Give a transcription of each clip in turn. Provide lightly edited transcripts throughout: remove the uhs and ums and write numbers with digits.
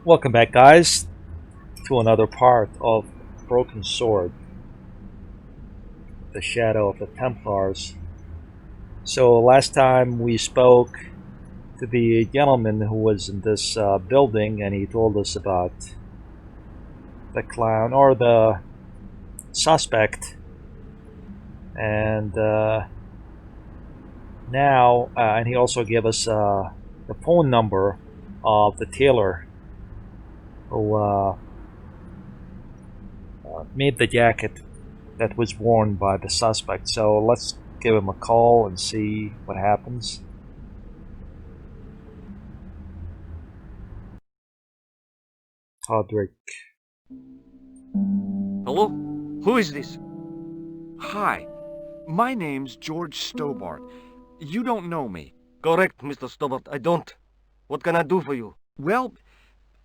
Welcome back, guys, to another part of Broken Sword, the Shadow of the Templars. So, last time we spoke to the gentleman who was in this building, and he told us about the clown or the suspect, and and he also gave us the phone number of the tailor who made the jacket that was worn by the suspect. So let's give him a call and see what happens. Todrick. Hello? Who is this? Hi, my name's George Stobart. You don't know me. Correct, Mr. Stobart, I don't. What can I do for you? Well,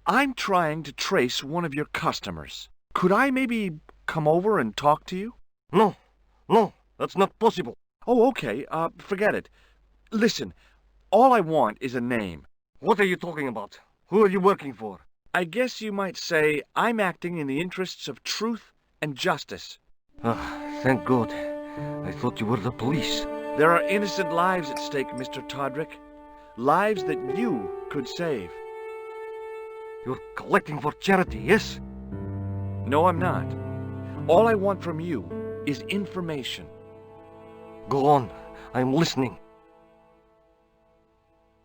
I'm trying to trace one of your customers. Could I maybe come over and talk to you? No, that's not possible. Oh, okay, forget it. Listen, all I want is a name. What are you talking about? Who are you working for? I guess you might say I'm acting in the interests of truth and justice. Ah, thank God. I thought you were the police. There are innocent lives at stake, Mr. Todrick. Lives that you could save. You're collecting for charity, yes? No, I'm not. All I want from you is information. Go on. I'm listening.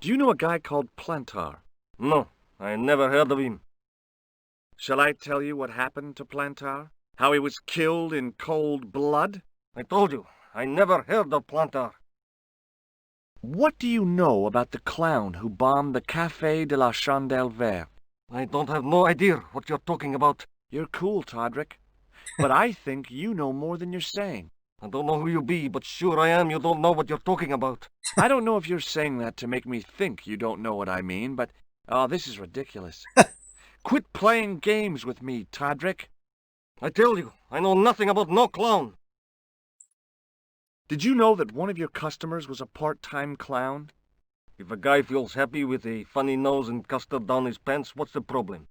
Do you know a guy called Plantar? No, I never heard of him. Shall I tell you what happened to Plantar? How he was killed in cold blood? I told you, I never heard of Plantar. What do you know about the clown who bombed the Café de la Chandelle Verte? I don't have no idea what you're talking about. You're cool, Todrick. But I think you know more than you're saying. I don't know who you be, but sure I am you don't know what you're talking about. I don't know if you're saying that to make me think you don't know what I mean, but... Oh, this is ridiculous. Quit playing games with me, Todrick. I tell you, I know nothing about no clown. Did you know that one of your customers was a part-time clown? If a guy feels happy with a funny nose and custard down his pants, what's the problem?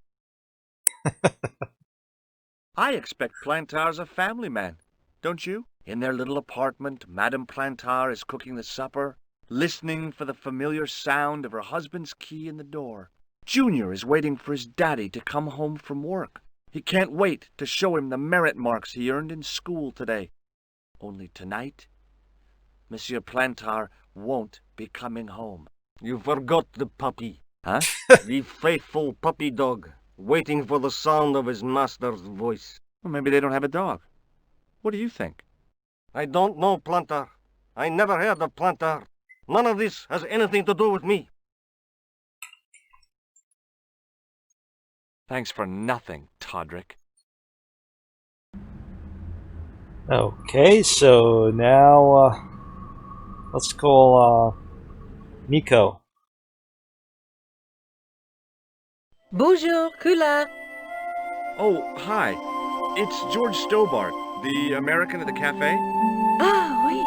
I expect Plantar's a family man, don't you? In their little apartment, Madame Plantar is cooking the supper, listening for the familiar sound of her husband's key in the door. Junior is waiting for his daddy to come home from work. He can't wait to show him the merit marks he earned in school today. Only tonight, Monsieur Plantar won't be coming home. You forgot the puppy. Huh? The faithful puppy dog, waiting for the sound of his master's voice. Well, maybe they don't have a dog. What do you think? I don't know, Plantar. I never heard of Plantar. None of this has anything to do with me. Thanks for nothing, Todrick. Okay, so now let's call Miko. Bonjour, Kula. Oh, hi. It's George Stobart, the American at the cafe. Ah, oui.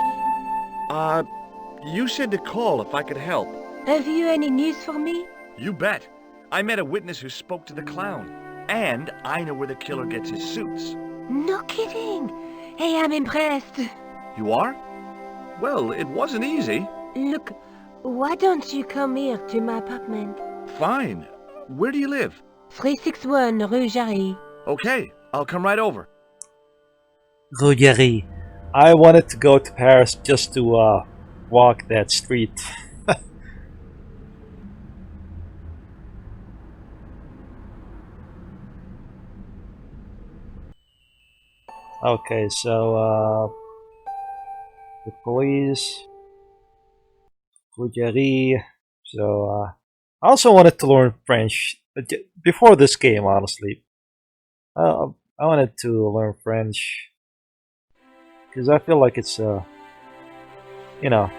You said to call if I could help. Have you any news for me? You bet. I met a witness who spoke to the clown. And I know where the killer gets his suits. No kidding. Hey, I'm impressed. You are? Well, it wasn't easy. Look, why don't you come here to my apartment? Fine. Where do you live? 361 Rue Jarry. Okay, I'll come right over. Ruggieri. I wanted to go to Paris just to walk that street. Okay, so the police, Ruggieri. So I also wanted to learn French before this game, honestly. I wanted to learn French because I feel like it's you know,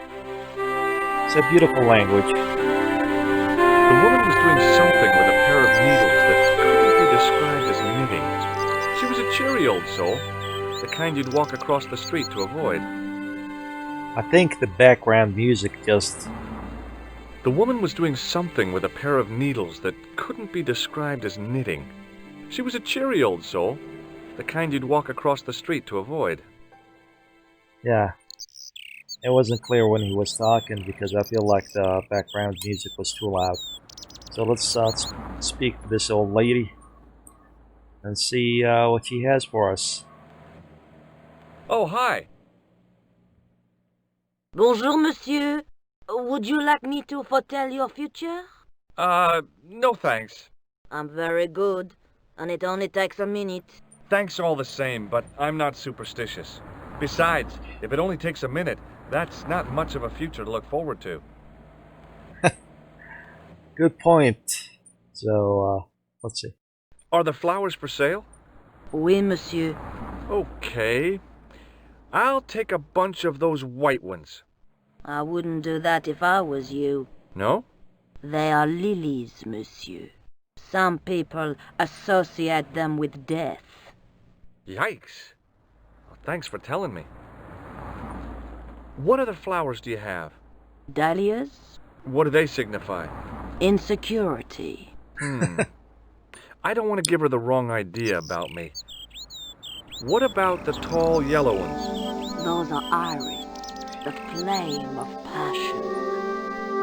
it's a beautiful language. The woman was doing something with a pair of needles that couldn't be described as knitting. She was a cheery old soul, the kind you'd walk across the street to avoid. I think the background music just The woman was doing something with a pair of needles that couldn't be described as knitting. She was a cheery old soul, the kind you'd walk across the street to avoid. Yeah. It wasn't clear when he was talking because I feel like the background music was too loud. So let's speak to this old lady and see what she has for us. Oh, hi. Bonjour, monsieur. Would you like me to foretell your future? No thanks. I'm very good, and it only takes a minute. Thanks all the same, but I'm not superstitious. Besides, if it only takes a minute, that's not much of a future to look forward to. Good point. So, let's see. Are the flowers for sale? Oui, monsieur. Okay. I'll take a bunch of those white ones. I wouldn't do that if I was you. No? They are lilies, monsieur. Some people associate them with death. Yikes. Well, thanks for telling me. What other flowers do you have? Dahlias? What do they signify? Insecurity. I don't want to give her the wrong idea about me. What about the tall yellow ones? Those are iris, the flame of passion.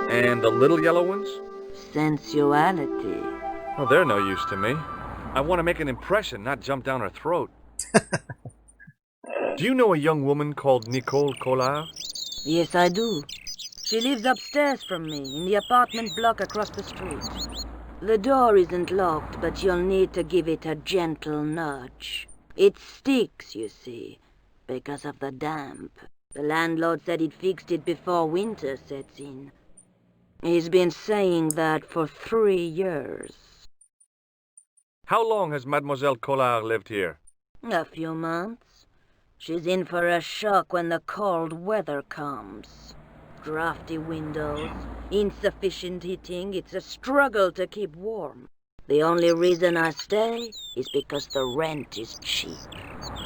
And the little yellow ones? Sensuality. Well, they're no use to me. I want to make an impression, not jump down her throat. Do you know a young woman called Nicole Collard? Yes, I do. She lives upstairs from me, in the apartment block across the street. The door isn't locked, but you'll need to give it a gentle nudge. It sticks, you see, because of the damp. The landlord said he'd fixed it before winter sets in. He's been saying that for 3 years. How long has Mademoiselle Collard lived here? A few months. She's in for a shock when the cold weather comes. Drafty windows, insufficient heating, it's a struggle to keep warm. The only reason I stay is because the rent is cheap.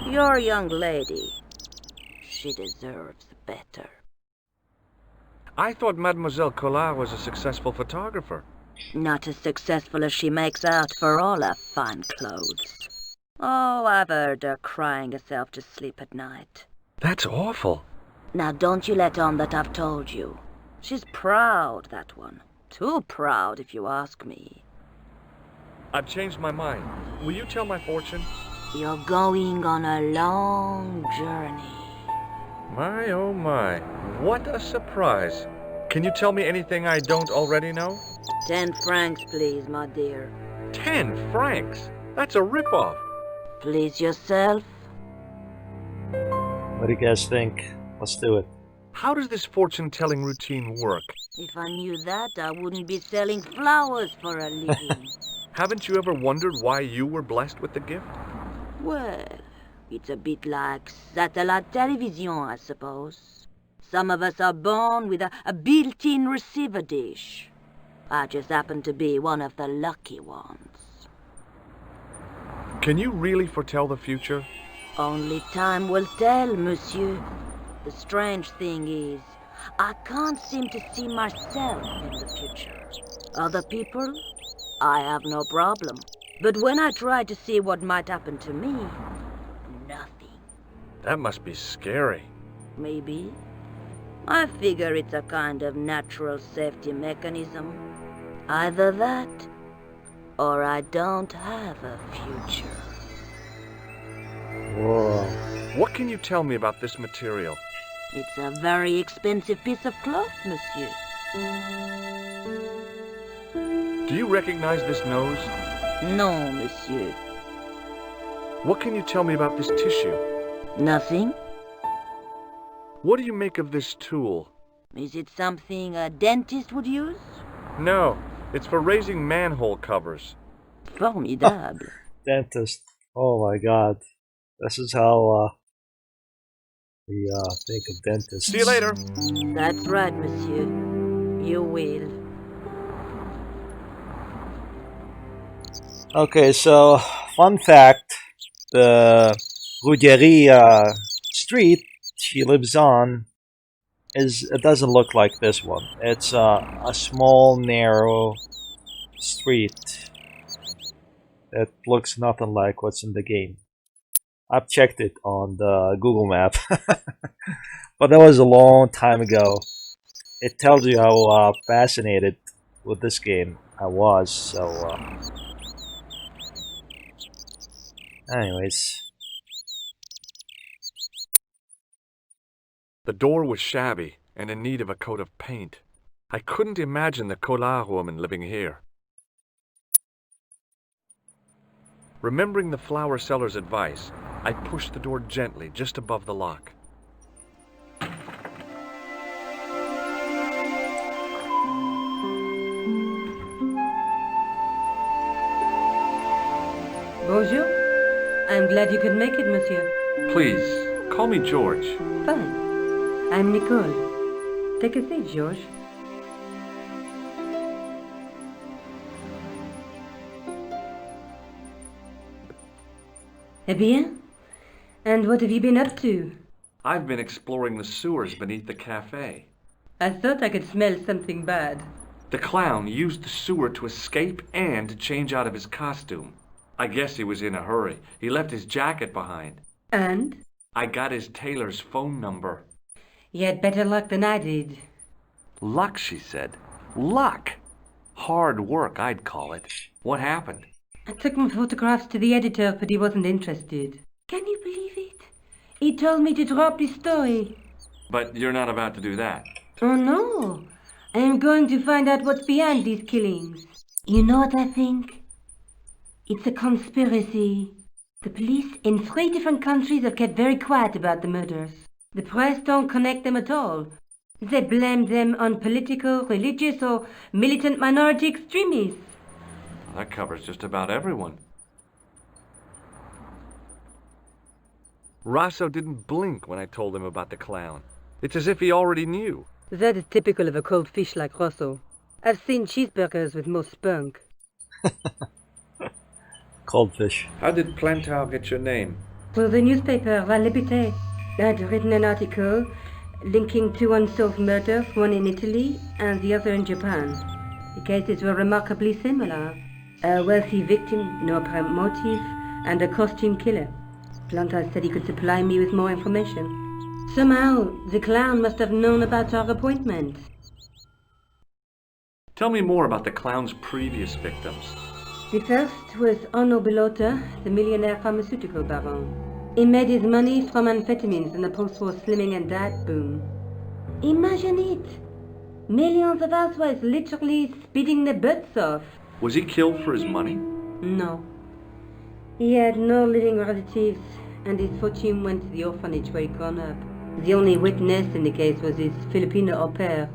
Your young lady, she deserves better. I thought Mademoiselle Collard was a successful photographer. Not as successful as she makes out for all her fine clothes. Oh, I've heard her crying herself to sleep at night. That's awful. Now don't you let on that I've told you. She's proud, that one. Too proud, if you ask me. I've changed my mind. Will you tell my fortune? You're going on a long journey. My, oh my. What a surprise. Can you tell me anything I don't already know? 10 francs, please, my dear. 10 francs? That's a ripoff. Please yourself. What do you guys think? Let's do it. How does this fortune-telling routine work? If I knew that, I wouldn't be selling flowers for a living. Haven't you ever wondered why you were blessed with the gift? Well, it's a bit like satellite television, I suppose. Some of us are born with a built-in receiver dish. I just happen to be one of the lucky ones. Can you really foretell the future? Only time will tell, monsieur. The strange thing is, I can't seem to see myself in the future. Other people, I have no problem. But when I try to see what might happen to me, nothing. That must be scary. Maybe. I figure it's a kind of natural safety mechanism. Either that, or I don't have a future. Whoa. What can you tell me about this material? It's a very expensive piece of cloth, monsieur. Do you recognize this nose? No, monsieur. What can you tell me about this tissue? Nothing? What do you make of this tool? Is it something a dentist would use? No, it's for raising manhole covers. Formidable. Dentist. Oh my god. This is how we think of dentists. See you later. That's right, monsieur. You will. Okay, so fun fact: the Rue Street she lives on is it doesn't look like this one. It's a small, narrow street that looks nothing like what's in the game. I've checked it on the Google map, but that was a long time ago. It tells you how fascinated with this game I was. So, anyways, The door was shabby and in need of a coat of paint. I couldn't imagine the Collard woman living here. Remembering the flower seller's advice, I pushed the door gently just above the lock. Bonjour. I'm glad you could make it, monsieur. Please, call me George. Fine. I'm Nicole. Take a seat, George. Eh bien? And what have you been up to? I've been exploring the sewers beneath the cafe. I thought I could smell something bad. The clown used the sewer to escape and to change out of his costume. I guess he was in a hurry. He left his jacket behind. And? I got his tailor's phone number. You had better luck than I did. Luck, she said. Luck! Hard work, I'd call it. What happened? I took my photographs to the editor, but he wasn't interested. Can you believe it? He told me to drop the story. But you're not about to do that. Oh no! I am going to find out what's behind these killings. You know what I think? It's a conspiracy. The police in 3 different countries have kept very quiet about the murders. The press don't connect them at all. They blame them on political, religious, or militant minority extremists. That covers just about everyone. Rosso didn't blink when I told him about the clown. It's as if he already knew. That is typical of a cold fish like Rosso. I've seen cheeseburgers with more spunk. cold fish. How did Plantar get your name? For the newspaper, La Liberté, I'd written an article linking 2 unsolved murders, one in Italy and the other in Japan. The cases were remarkably similar. A wealthy victim, no apparent motive, and a costume killer. Plantar said he could supply me with more information. Somehow, the clown must have known about our appointment. Tell me more about the clown's previous victims. The first was Onno Belota, the millionaire pharmaceutical baron. He made his money from amphetamines in the post-war slimming and diet boom. Imagine it! Millions of housewives literally speeding their butts off. Was he killed for his money? No. He had no living relatives, and his fortune went to the orphanage where he'd grown up. The only witness in the case was his Filipino au pair.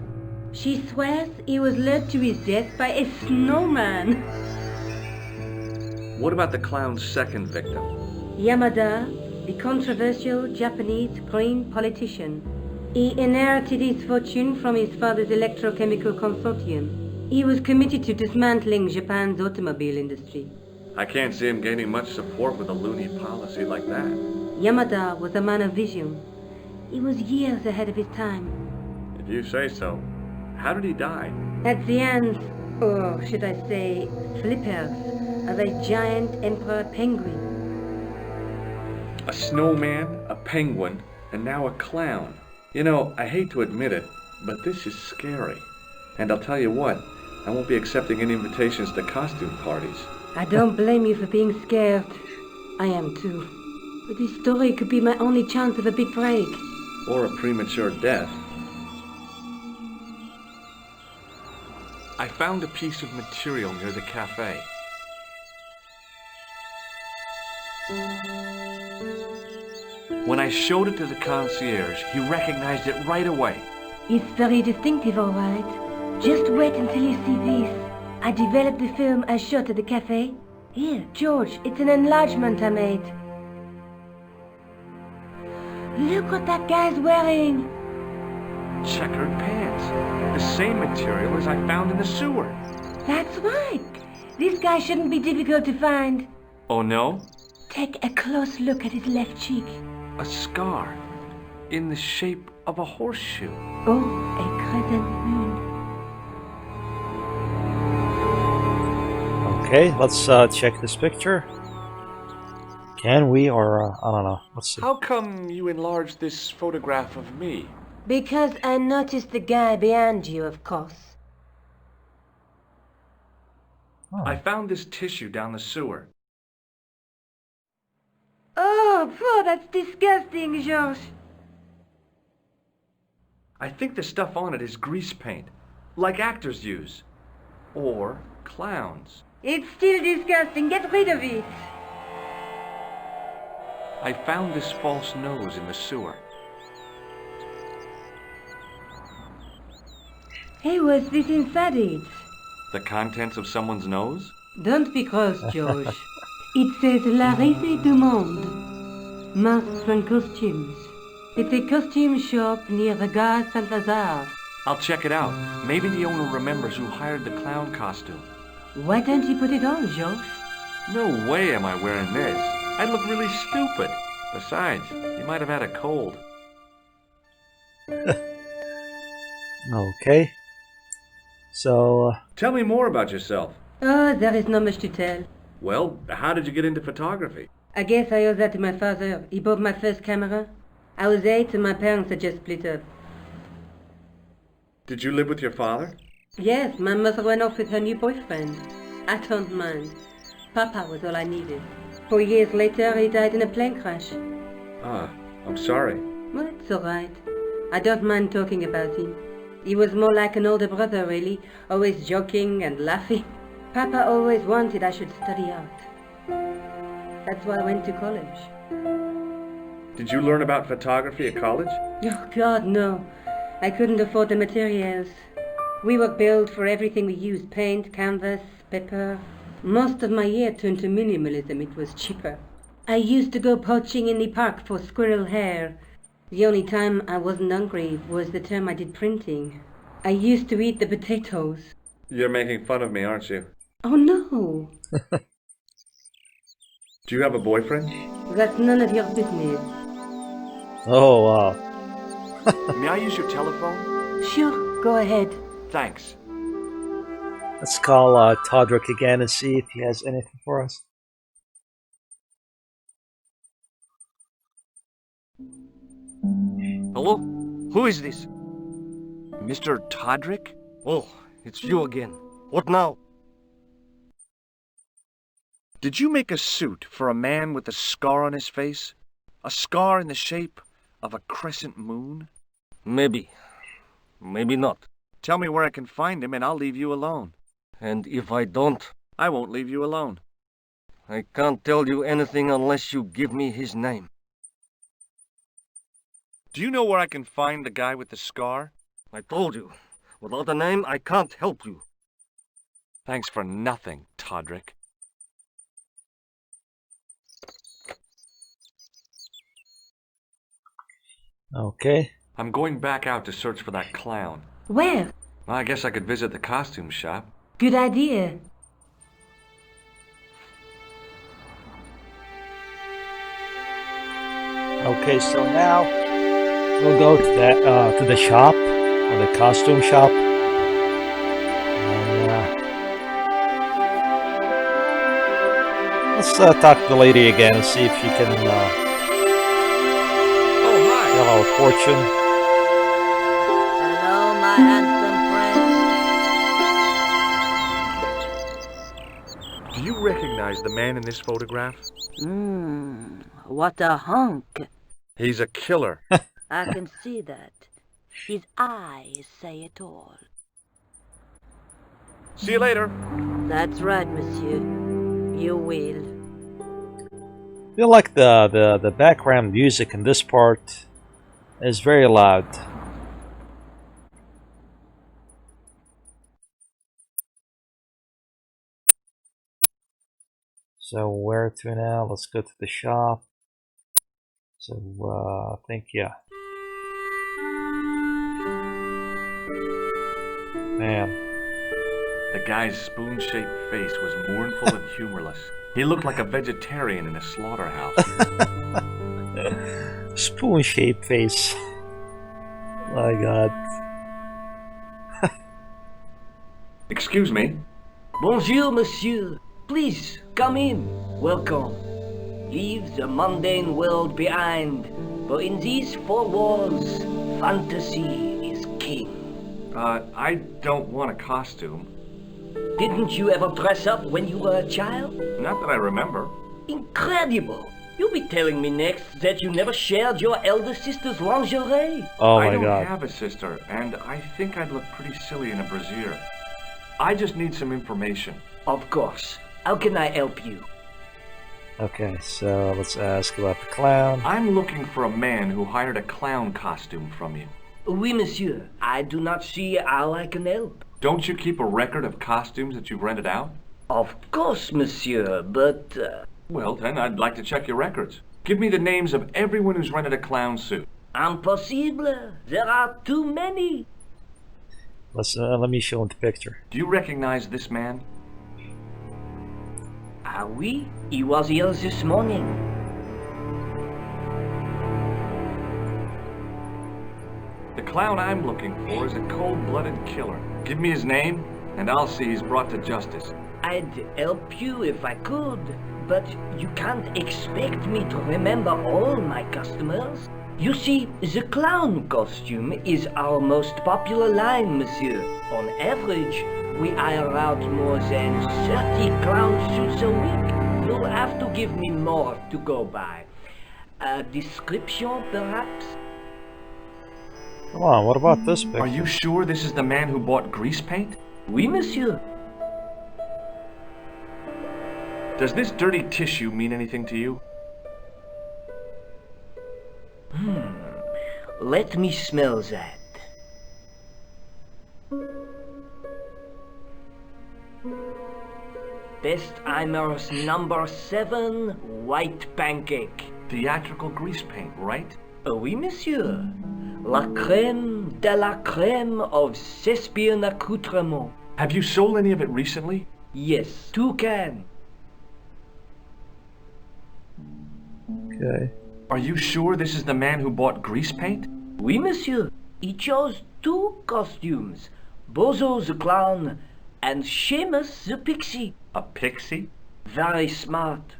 She swears he was led to his death by a snowman. What about the clown's second victim? Yamada, the controversial Japanese green politician. He inherited his fortune from his father's electrochemical consortium. He was committed to dismantling Japan's automobile industry. I can't see him gaining much support with a loony policy like that. Yamada was a man of vision. He was years ahead of his time. If you say so. How did he die? At the hands, or should I say, flippers, of a giant emperor penguin. A snowman, a penguin, and now a clown. You know, I hate to admit it, but this is scary. And I'll tell you what, I won't be accepting any invitations to costume parties. I don't blame you for being scared. I am too. But this story could be my only chance of a big break. Or a premature death. I found a piece of material near the cafe. When I showed it to the concierge, he recognized it right away. It's very distinctive, all right. Just wait until you see this. I developed the film I shot at the cafe. Here, George, it's an enlargement I made. Look what that guy's wearing. Checkered pants. The same material as I found in the sewer. That's right. This guy shouldn't be difficult to find. Oh no? Take a close look at his left cheek. A scar. in the shape of a horseshoe. Oh, a crescent moon. Okay, let's check this picture. Can we, or I don't know. Let's see. How come you enlarged this photograph of me? Because I noticed the guy behind you, of course. Oh. I found this tissue down the sewer. Oh, that's disgusting, George. I think the stuff on it is grease paint, like actors use. Or clowns. It's still disgusting. Get rid of it. I found this false nose in the sewer. Hey, what's this inside it? The contents of someone's nose? Don't be cross, George. It says La Risée du Monde. Masks and costumes. It's a costume shop near the Gare Saint-Lazare. I'll check it out. Maybe the owner remembers who hired the clown costume. Why don't you put it on, George? No way am I wearing this. I'd look really stupid. Besides, you might have had a cold. Okay. So, Tell me more about yourself. Oh, there is not much to tell. Well, how did you get into photography? I guess I owe that to my father. He bought my first camera. I was 8 and my parents had just split up. Did you live with your father? Yes, my mother went off with her new boyfriend. I don't mind. Papa was all I needed. 4 years later, he died in a plane crash. Ah, I'm sorry. Well, it's all right. I don't mind talking about him. He was more like an older brother, really, always joking and laughing. Papa always wanted I should study art. That's why I went to college. Did you learn about photography at college? Oh, God, no. I couldn't afford the materials. We were billed for everything we used, paint, canvas, paper. Most of my year turned to minimalism. It was cheaper. I used to go poaching in the park for squirrel hair. The only time I wasn't hungry was the term I did printing. I used to eat the potatoes. You're making fun of me, aren't you? Oh, no. Do you have a boyfriend? That's none of your business. oh wow. May I use your telephone? Sure, go ahead. Thanks. Let's call Todrick again and see if he has anything for us. Hello? Who is this? Mr. Todrick? Oh, it's you again. What now? Did you make a suit for a man with a scar on his face? A scar in the shape of a crescent moon? Maybe. Maybe not. Tell me where I can find him and I'll leave you alone. And if I don't, I won't leave you alone. I can't tell you anything unless you give me his name. Do you know where I can find the guy with the scar? I told you. Without a name, I can't help you. Thanks for nothing, Todrick. Okay. I'm going back out to search for that clown. Where? Well, I guess I could visit the costume shop. Good idea. Okay, so now we'll go to that to the shop, or the costume shop. And, let's talk to the lady again and see if she can Oh, hi. tell our fortune. Hello, my handsome friend. Do you recognize the man in this photograph? What a hunk. He's a killer. I can see that. His eyes say it all. See you later. That's right, monsieur. You will. I feel like the background music in this part is very loud. So where to now? Let's go to the shop. So I think, yeah. Man. The guy's spoon-shaped face was mournful and humorless. He looked like a vegetarian in a slaughterhouse. Spoon-shaped face. My God. Excuse me. Bonjour, monsieur. Please, come in. Welcome. Leave the mundane world behind, for in these four walls, fantasy is king. I don't want a costume. Didn't you ever dress up when you were a child? Not that I remember. Incredible! You'll be telling me next that you never shared your elder sister's lingerie. Oh I my don't God. have a sister, and I think I'd look pretty silly in a brassiere. I just need some information. Of course. How can I help you? Okay, so let's ask about the clown. I'm looking for a man who hired a clown costume from you. Oui, monsieur. I do not see how I can help. Don't you keep a record of costumes that you've rented out? Of course, monsieur, but... Well, then I'd like to check your records. Give me the names of everyone who's rented a clown suit. Impossible. There are too many. Let me show him the picture. Do you recognize this man? Ah oui? He was here this morning. The clown I'm looking for is a cold-blooded killer. Give me his name, and I'll see he's brought to justice. I'd help you if I could, but you can't expect me to remember all my customers. You see, the clown costume is our most popular line, monsieur. On average, we hire out more than 30 clown suits a week. You'll have to give me more to go by. A description, perhaps? Come on, what about this picture? Are you sure this is the man who bought grease paint? Oui, monsieur. Does this dirty tissue mean anything to you? Let me smell that. Bestheimer's number 7, white pancake. Theatrical grease paint, right? Oui, monsieur. La crème de la crème of Thespian accoutrement. Have you sold any of it recently? Yes, 2 cans. Okay. Are you sure this is the man who bought grease paint? Oui, monsieur. He chose 2 costumes. Bozo the clown and Seamus the pixie. A pixie? Very smart.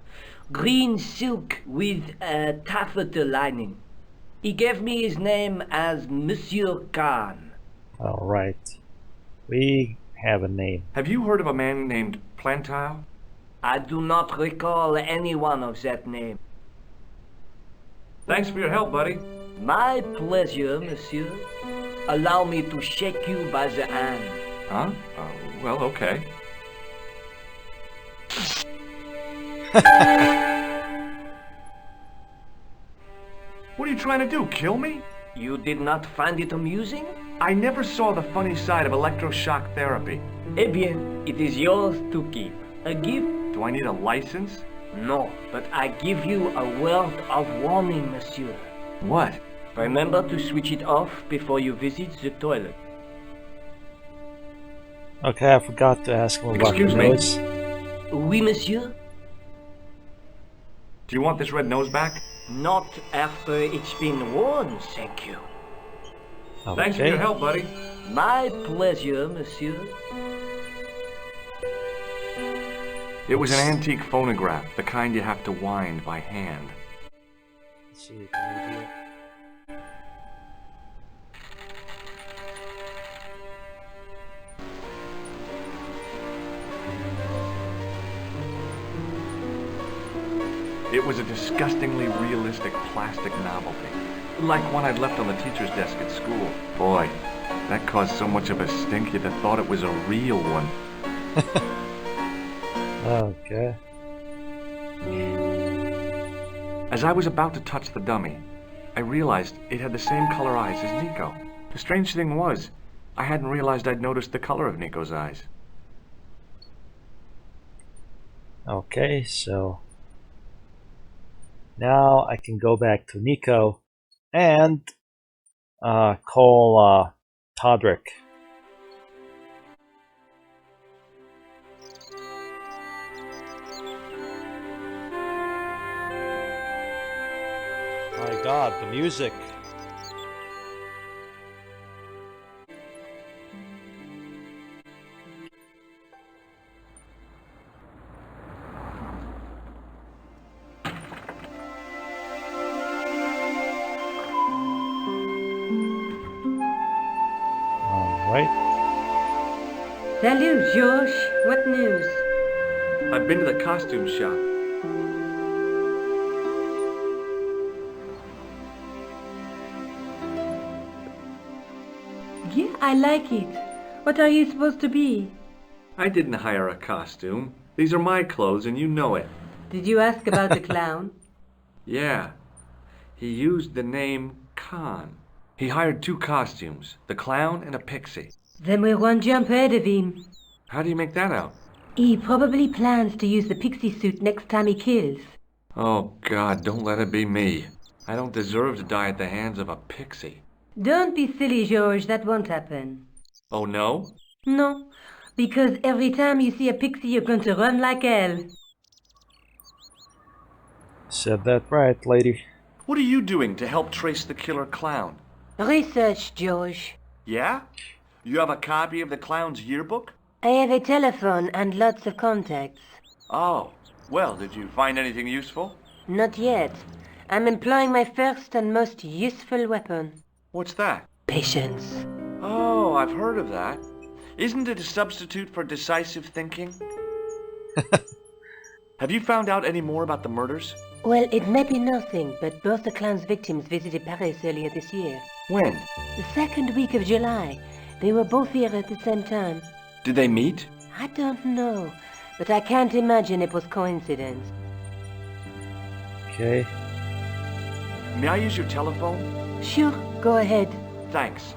Green silk with a taffeta lining. He gave me his name as Monsieur Khan. All right. We have a name. Have you heard of a man named Plantile? I do not recall anyone of that name. Thanks for your help, buddy. My pleasure, monsieur. Allow me to shake you by the hand. Huh? Well, okay. What are you trying to do, kill me? You did not find it amusing? I never saw the funny side of electroshock therapy. Eh bien, it is yours to keep. A gift? Do I need a license? No, but I give you a word of warning, monsieur. What? Remember to switch it off before you visit the toilet. Okay, I forgot to ask him about the Excuse me? notes. Oui, monsieur? Do you want this red nose back? Not after it's been worn, thank you. Thanks for your help, buddy. My pleasure, monsieur. It was an antique phonograph, the kind you have to wind by hand. Let's see, can we do it? It was a disgustingly realistic plastic novelty, like one I'd left on the teacher's desk at school. Boy, that caused so much of a stink you'd have thought it was a real one. Okay. As I was about to touch the dummy, I realized it had the same color eyes as Nico. The strange thing was, I hadn't realized I'd noticed the color of Nico's eyes. Okay, so now I can go back to Nico and call Todrick. My God, the music. Salut, George. What news? I've been to the costume shop. Yeah, I like it. What are you supposed to be? I didn't hire a costume. These are my clothes and you know it. Did you ask about the clown? Yeah. He used the name Khan. He hired 2 costumes, the clown and a pixie. Then we're one jump ahead of him. How do you make that out? He probably plans to use the pixie suit next time he kills. Oh, God, don't let it be me. I don't deserve to die at the hands of a pixie. Don't be silly, George. That won't happen. Oh, no? No, because every time you see a pixie, you're going to run like hell. Said that right, lady. What are you doing to help trace the killer clown? Research, George. Yeah? You have a copy of the clown's yearbook? I have a telephone and lots of contacts. Oh, well, did you find anything useful? Not yet. I'm employing my first and most useful weapon. What's that? Patience. Oh, I've heard of that. Isn't it a substitute for decisive thinking? Have you found out any more about the murders? Well, it may be nothing, but both the clown's victims visited Paris earlier this year. When? The second week of July. They were both here at the same time. Did they meet? I don't know, but I can't imagine it was coincidence. Okay. May I use your telephone? Sure, go ahead. Thanks.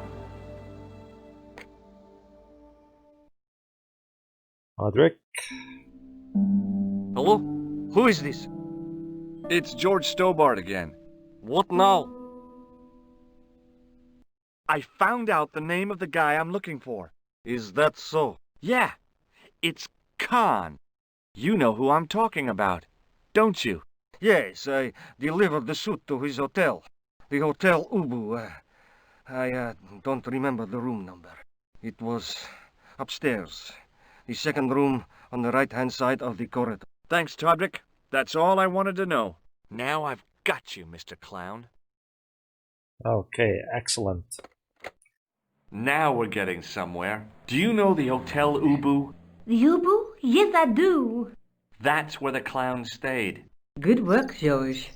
Audric. Hello? Who is this? It's George Stobart again. What now? I found out the name of the guy I'm looking for. Is that so? Yeah. It's Khan. You know who I'm talking about, don't you? Yes, I delivered the suit to his hotel. The Hotel Ubu. I don't remember the room number. It was upstairs. The second room on the right-hand side of the corridor. Thanks, Todrick. That's all I wanted to know. Now I've got you, Mr. Clown. Okay, excellent. Now we're getting somewhere. Do you know the Hotel Ubu? The Ubu? Yes, I do. That's where the clown stayed. Good work, George.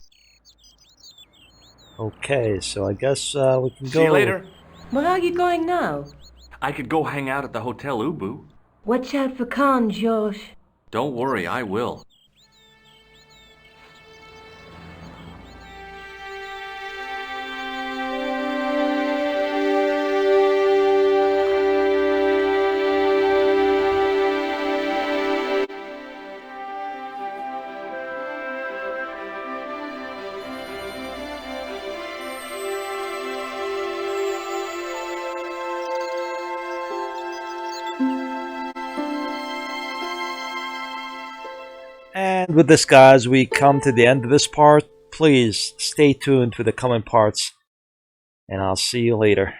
Okay, so I guess we can go. See you later. Where are you going now? I could go hang out at the Hotel Ubu. Watch out for Khan, George. Don't worry, I will. And with this, guys, we come to the end of this part. Please stay tuned for the coming parts, and I'll see you later.